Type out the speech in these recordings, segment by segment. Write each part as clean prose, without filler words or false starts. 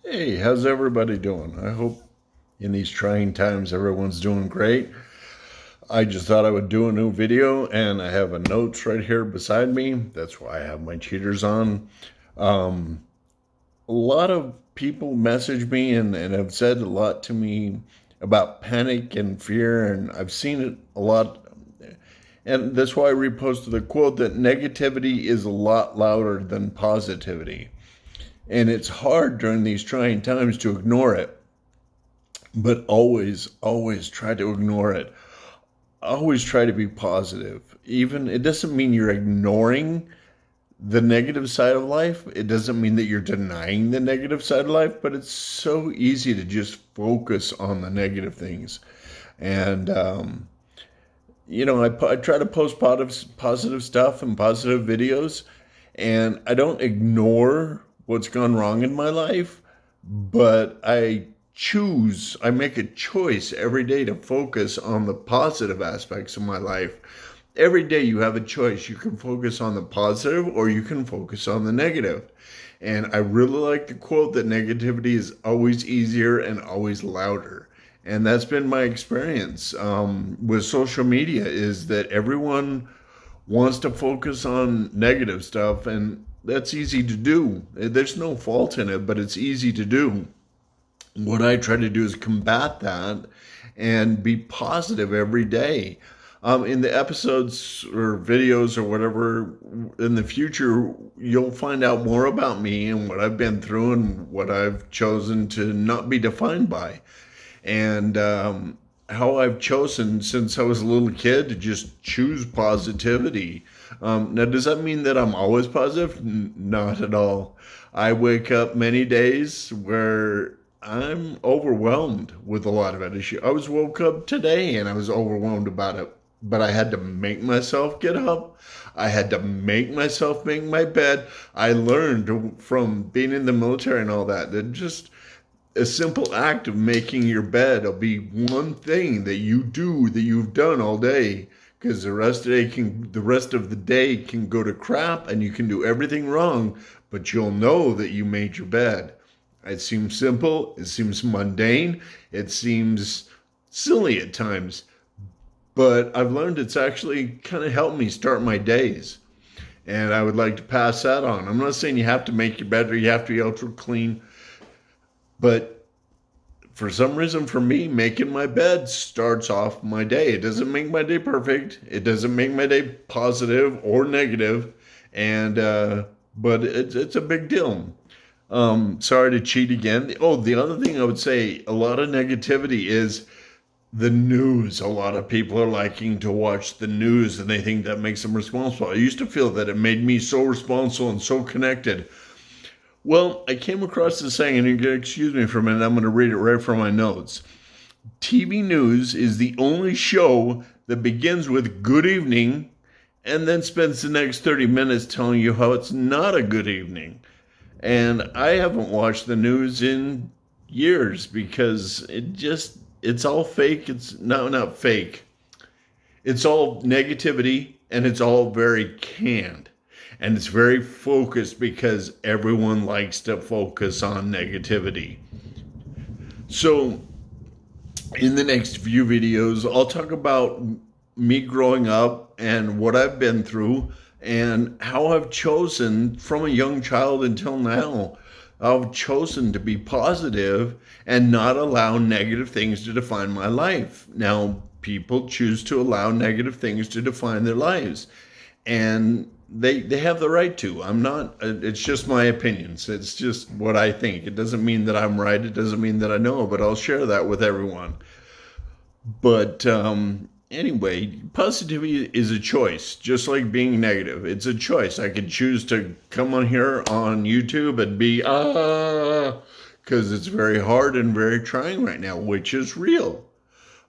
Hey, how's everybody doing? I hope in these trying times everyone's doing great. I just thought I would do a new video and I have a notes right here beside me. That's why I have my cheaters on. Um, a lot of people message me and have said a lot to me about panic and fear, and I've seen it a lot. And that's why I reposted the quote that negativity is a lot louder than positivity. And it's hard during these trying times to ignore it, but always try to ignore it. Always try to be positive. Even it doesn't mean you're ignoring the negative side of life. It doesn't mean that you're denying the negative side of life, but it's so easy to just focus on the negative things. And I try to post positive stuff and positive videos, and I don't ignore what's gone wrong in my life, but I make a choice every day to focus on the positive aspects of my life. Every day you have a choice. You can focus on the positive or you can focus on the negative. And I really like the quote that negativity is always easier and always louder. And that's been my experience with social media, is that everyone wants to focus on negative stuff, and that's easy to do. There's no fault in it, but it's easy to do. What I try to do is combat that and be positive every day. In the episodes or videos or whatever in the future, you'll find out more about me and what I've been through and what I've chosen to not be defined by. And how I've chosen since I was a little kid to just choose positivity. Now, does that mean that I'm always positive? Not at all. I wake up many days where I'm overwhelmed with a lot of it. I was woke up today and I was overwhelmed about it, but I had to make myself get up. I had to make myself make my bed. I learned from being in the military and all that just a simple act of making your bed will be one thing that you do that you've done all day, because the rest of the day can go to crap and you can do everything wrong, but you'll know that you made your bed. It seems simple, it seems mundane, it seems silly at times, but I've learned it's actually kind of helped me start my days. And I would like to pass that on. I'm not saying you have to make your bed or you have to be ultra clean, but for some reason, for me, making my bed starts off my day. It doesn't make my day perfect. It doesn't make my day positive or negative, and but it's a big deal. Sorry to cheat again. Oh, the other thing I would say, a lot of negativity is the news. A lot of people are liking to watch the news, and they think that makes them responsible. I used to feel that it made me so responsible and so connected. Well, I came across this saying, and you can excuse me for a minute, I'm going to read it right from my notes. TV news is the only show that begins with good evening and then spends the next 30 minutes telling you how it's not a good evening. And I haven't watched the news in years because it's all fake. It's not fake. It's all negativity and it's all very canned. And it's very focused because everyone likes to focus on negativity. So, in the next few videos, I'll talk about me growing up and what I've been through and how I've chosen from a young child until now. I've chosen to be positive and not allow negative things to define my life. Now, people choose to allow negative things to define their lives. And they have the right to. I'm not, it's just my opinions. It's just what I think. It doesn't mean that I'm right. It doesn't mean that I know, but I'll share that with everyone. But anyway, positivity is a choice, just like being negative. It's a choice. I can choose to come on here on YouTube and be, because it's very hard and very trying right now, which is real.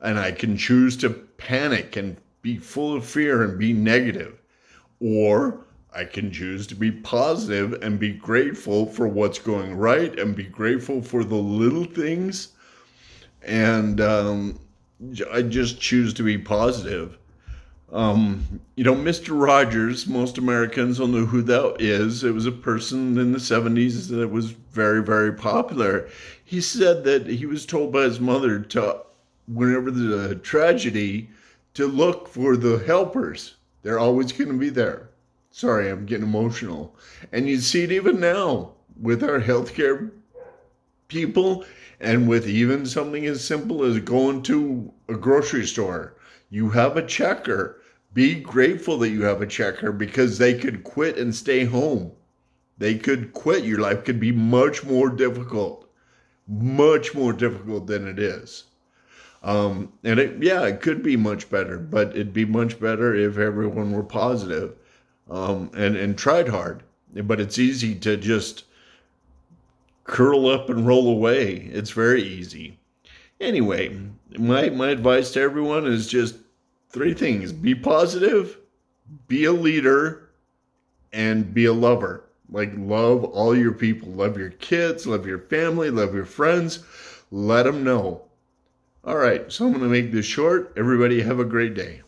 And I can choose to panic and be full of fear and be negative. Or I can choose to be positive and be grateful for what's going right and be grateful for the little things. And I just choose to be positive. Mr. Rogers, most Americans will know who that is. It was a person in the 70s that was very, very popular. He said that he was told by his mother to, whenever there's a tragedy, to look for the helpers. They're always going to be there. Sorry, I'm getting emotional. And you see it even now with our healthcare people and with even something as simple as going to a grocery store. You have a checker. Be grateful that you have a checker because they could quit and stay home. They could quit. Your life could be much more difficult than it is. It could be much better, but it'd be much better if everyone were positive, and tried hard. But it's easy to just curl up and roll away. It's very easy. Anyway, my advice to everyone is just three things: be positive, be a leader, and be a lover. Like, love all your people, love your kids, love your family, love your friends. Let them know. All right, so I'm going to make this short. Everybody have a great day.